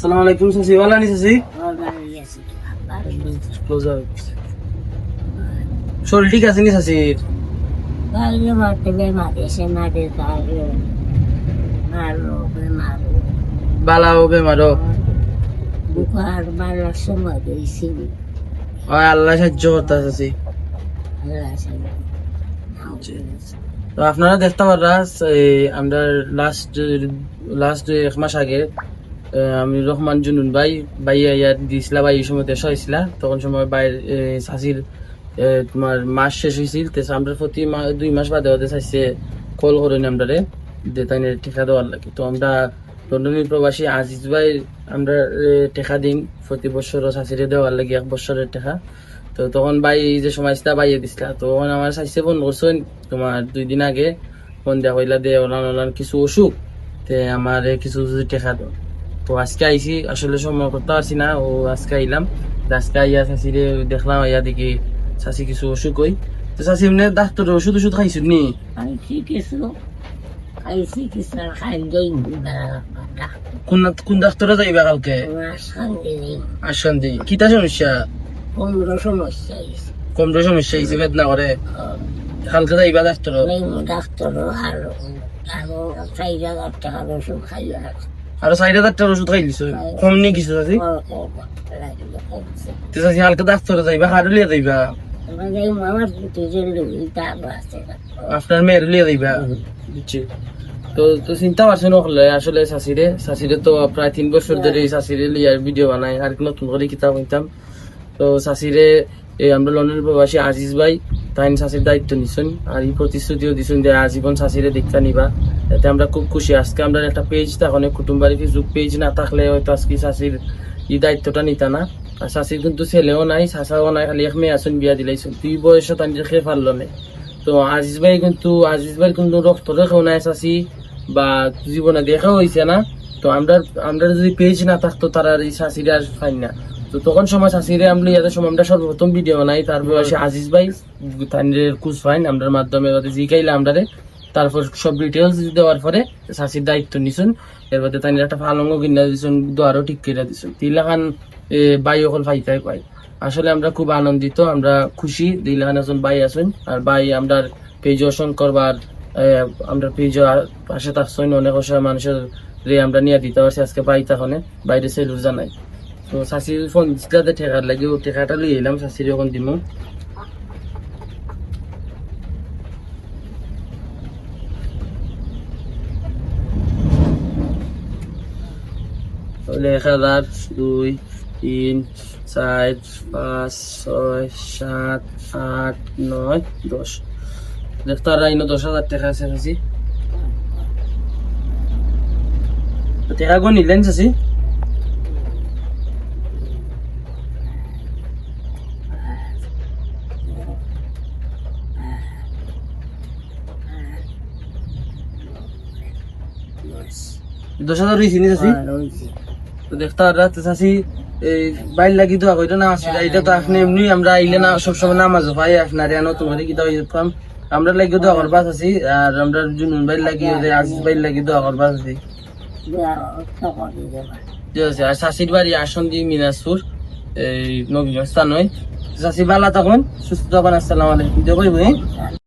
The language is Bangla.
আসসালামু আলাইকুম চাচি, ভালো আনি চাচি? শরীর ঠিক আছে নি চাচির? বালাও বেমারও? হয় আল্লাহ সাহায্য করতে চাচি। তো আপনারা দেখতে পারা আমরা লাস্ট 1 মাস আগে আমি রহমান জুনুন ভাই ইয়ার দিয়েছিলা ভাই এই সময় দেশ হয়েছিল, তখন সময় বাইর চাচির তোমার মাস শেষ হয়েছিল। আমরা প্রতি 2 মাস বাদে বাদে চাইছে কল করেন আমরা তাই টেকা দেওয়ার লাগে। তো আমরা লন্ডনের প্রবাসী আজিজ ভাই আমরা টেকা দিন প্রতি বছর চাচিরে দেওয়ার লাগে 1 বছরের টেকা। তো তখন ভাই এই যে সময় বাইয়ে দিছিলা, তখন আমার চাইছে ফোন করছেন তোমার 2 দিন আগে ফোন দেওয়া হইলা দে ওনার কিছু অসুখ তে আমার কিছু টেকা দাও। তো আজকে আইসি, আসলে সময় করতে পারছি না, ও আজকে আইলাম। আজকে আইয়া চাষিরে দেখলাম, আইয়া দেখি চাষি কিছু অসুখ হই। তো চাষি এমনি ডাক্তারের ওষুধ খাইছো নি? কোন ডাক্তারে যাইবা কালকে? আসান্দি। কিতা সমস্যা? কোমরের সমস্যা হয়েছে, বেদনা করে? কালকে যাইবা ডাক্তার? আরো 4,000 টাকার ওষুধ খাই দিছো, কম নি কিছু চাচি? চাচি কালকে ডাক্তারে যাইবা, কারো লিয়ে যাইবা? আপনার মেয়ের লিয়ে যাইবা? বুঝছি। তো চিন্তা পারছেন আসলে চাষিরে তো প্রায় 3 বছর ধরে চাষিরে লিয়ার ভিডিও বানাই, আর নতুন করে কিতাব হইতাম। তো চাষিরে আমরা লন্ডনের প্রবাসী আজিজ ভাই তাই চাষির দায়িত্ব নিছেন, আর এই প্রতিশ্রুতিও দিচ্ছেন যে আজীবন চাষিরে দীক্ষা নিবা। এতে আমরা খুব খুশি। আজকে আমরা একটা পেজ তখন কুটুম্বারি ফেসবুক পেজ না থাকলে হয়তো আজকে চাষির এই দায়িত্বটা নিতা না। আর চাষির কিন্তু ছেলেও নাই, চাষাও নাই, খালি এক মেয়ে আসুন বিয়া দিলাইছেন। 2 বয়সে তাই খেয়ে পারলো না। তো আজিজ ভাই কিন্তু রক্ত রেখেও নাই চাষি, বা জীবনে দেখাও হয়েছে না। তো আমরা যদি পেজ না থাকতো তারা এই চাষিরে আর ফাইন না। তো তখন সময় চাষিরে আমরা ইয়াদের সময় আমরা সর্বপ্রথম ভিডিও বানাই, তারপর আসে আজিজ ভাই তাইনের কুচ ফাইন আমরার মাধ্যমে জিকাইলে আমরা, তারপর সব ডিটেলস দেওয়ার পরে চাষির দায়িত্ব নিছেন। এর মধ্যে তাই একটা পালঙ্গ কিনা দিচ্ছেন, দোয়ারও ঠিক করে দিচ্ছেন। তিলাখান বাই অকল ফাইতাই পাই। আসলে আমরা খুব আনন্দিত, আমরা খুশি দিলাখান একজন বাই আছেন। আর বাই আমরা পেজ করবার আমরা পেজ পাশে থাকছেন, অনেক অসহায় মানুষের আমরা নিয়ে দিতে পারছি আজকে বাই তখন বাইরে সেলুর জানাই। তো চাষির ফোন দিতে ঠেকার লাগে, ও ঠেকাটা লিয়ে এলাম চাষির এখন দিব। তাহলে 1,000 2 3 4 5 6 7 8 9 10 দেখতে আর 10,000 টাকা আছে চাচি। টাকা গো নিলেন চাচি? দশ হাজার রয়েছি নি চাচি? তো দেখতে আর চাচি এই বাইর লাগি তো আগে না আসলে এটা তো আপনি এমনি আমরা আইলে না সবসময় নামাজ পাই আপনার তোমার কিতা হইতাম আমরা লাগি দোয়া করবা চাচি। আর আমরা জুনুন বাইর লাগি আজিজ বাইর লাগি দোয়া করবা চাচি। ঠিক আছে। আর চাচির বাড়ি আসন্দি মিনাজপুর, এই নবীগঞ্জ স্থান। চাচি বালা তখন সুস্থ তখন। আসসালামু আলাইকুম।